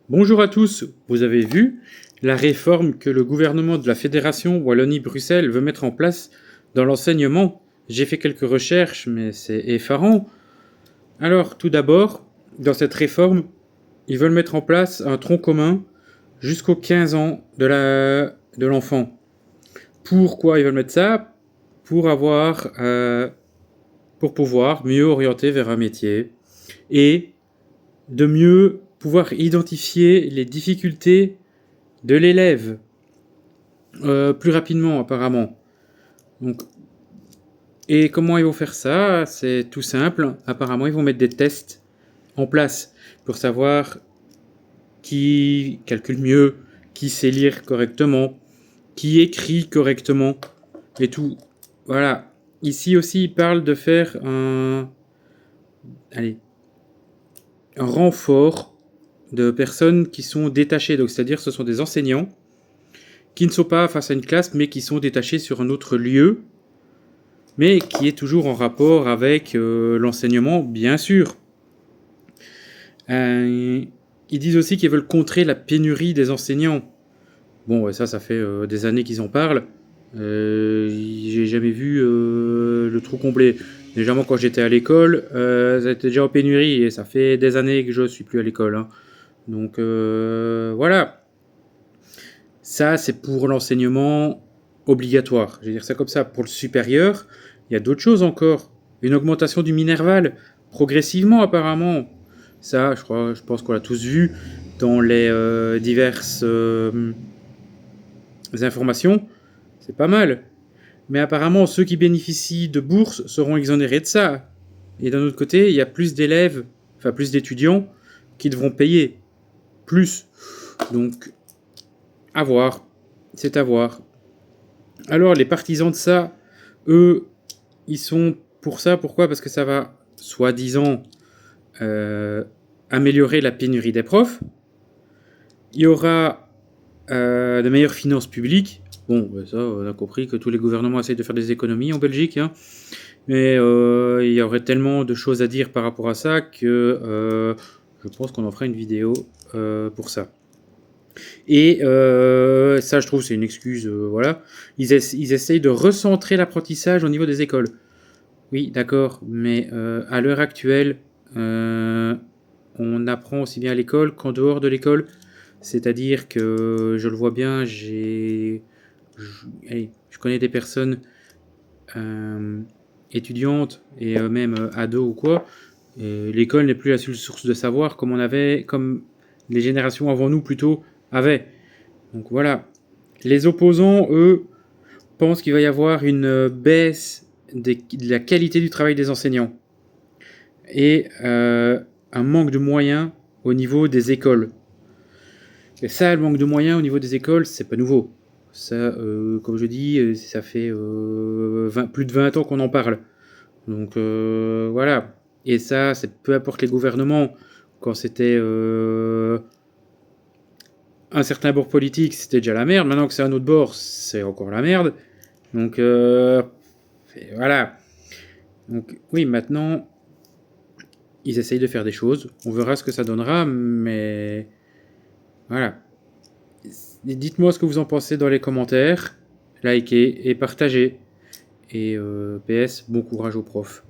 Bonjour à tous, vous avez vu la réforme que le gouvernement de la Fédération Wallonie-Bruxelles veut mettre en place dans l'enseignement. J'ai fait quelques recherches, mais c'est effarant. Alors, tout d'abord, dans cette réforme, ils veulent mettre en place un tronc commun jusqu'aux 15 ans de l'enfant. Pourquoi ils veulent mettre ça? Pour pouvoir mieux orienter vers un métier et de mieux pouvoir identifier les difficultés de l'élève plus rapidement apparemment. Donc, et comment ils vont faire ça? C'est tout simple. Apparemment, ils vont mettre des tests en place pour savoir qui calcule mieux, qui sait lire correctement, qui écrit correctement et tout. Voilà. Ici aussi, ils parlent de faire un renfort de personnes qui sont détachées. Donc, c'est-à-dire ce sont des enseignants qui ne sont pas face à une classe, mais qui sont détachés sur un autre lieu, mais qui est toujours en rapport avec l'enseignement, bien sûr. Ils disent aussi qu'ils veulent contrer la pénurie des enseignants. Bon, ça fait des années qu'ils en parlent. J'ai jamais vu le trou complet. Déjà, moi, quand j'étais à l'école, ça était déjà en pénurie, et ça fait des années que je suis plus à l'école. Hein. Donc, voilà. Ça, c'est pour l'enseignement obligatoire. Je vais dire ça comme ça. Pour le supérieur, il y a d'autres choses encore. Une augmentation du minerval, progressivement apparemment. Ça, je pense qu'on l'a tous vu dans les diverses informations. C'est pas mal. Mais apparemment, ceux qui bénéficient de bourses seront exonérés de ça. Et d'un autre côté, il y a plus d'élèves, enfin plus d'étudiants qui devront payer plus. Donc, à voir. C'est à voir. Alors, les partisans de ça, eux, ils sont pour ça. Pourquoi? Parce que ça va, soi-disant, améliorer la pénurie des profs. Il y aura de meilleures finances publiques. Bon, ça, on a compris que tous les gouvernements essayent de faire des économies en Belgique. Hein. Mais il y aurait tellement de choses à dire par rapport à ça que je pense qu'on en fera une vidéo pour ça. Et ça, je trouve, c'est une excuse. Voilà. Ils essayent de recentrer l'apprentissage au niveau des écoles. Oui, d'accord, mais à l'heure actuelle, on apprend aussi bien à l'école qu'en dehors de l'école. C'est-à-dire que je le vois bien, je connais des personnes étudiantes et même ados ou quoi. L'école n'est plus la seule source de savoir comme les générations avant nous plutôt avaient. Donc voilà. Les opposants, eux, pensent qu'il va y avoir une baisse de la qualité du travail des enseignants et un manque de moyens au niveau des écoles. Et ça, le manque de moyens au niveau des écoles, c'est pas nouveau. Ça, comme je dis, ça fait plus de 20 ans qu'on en parle. Donc voilà. Et ça, c'est peu importe les gouvernements. Quand c'était un certain bord politique, c'était déjà la merde. Maintenant que c'est un autre bord, c'est encore la merde. Donc voilà. Donc oui, maintenant, ils essayent de faire des choses. On verra ce que ça donnera, mais voilà. Dites-moi ce que vous en pensez dans les commentaires. Likez et partagez. Et PS, bon courage aux profs.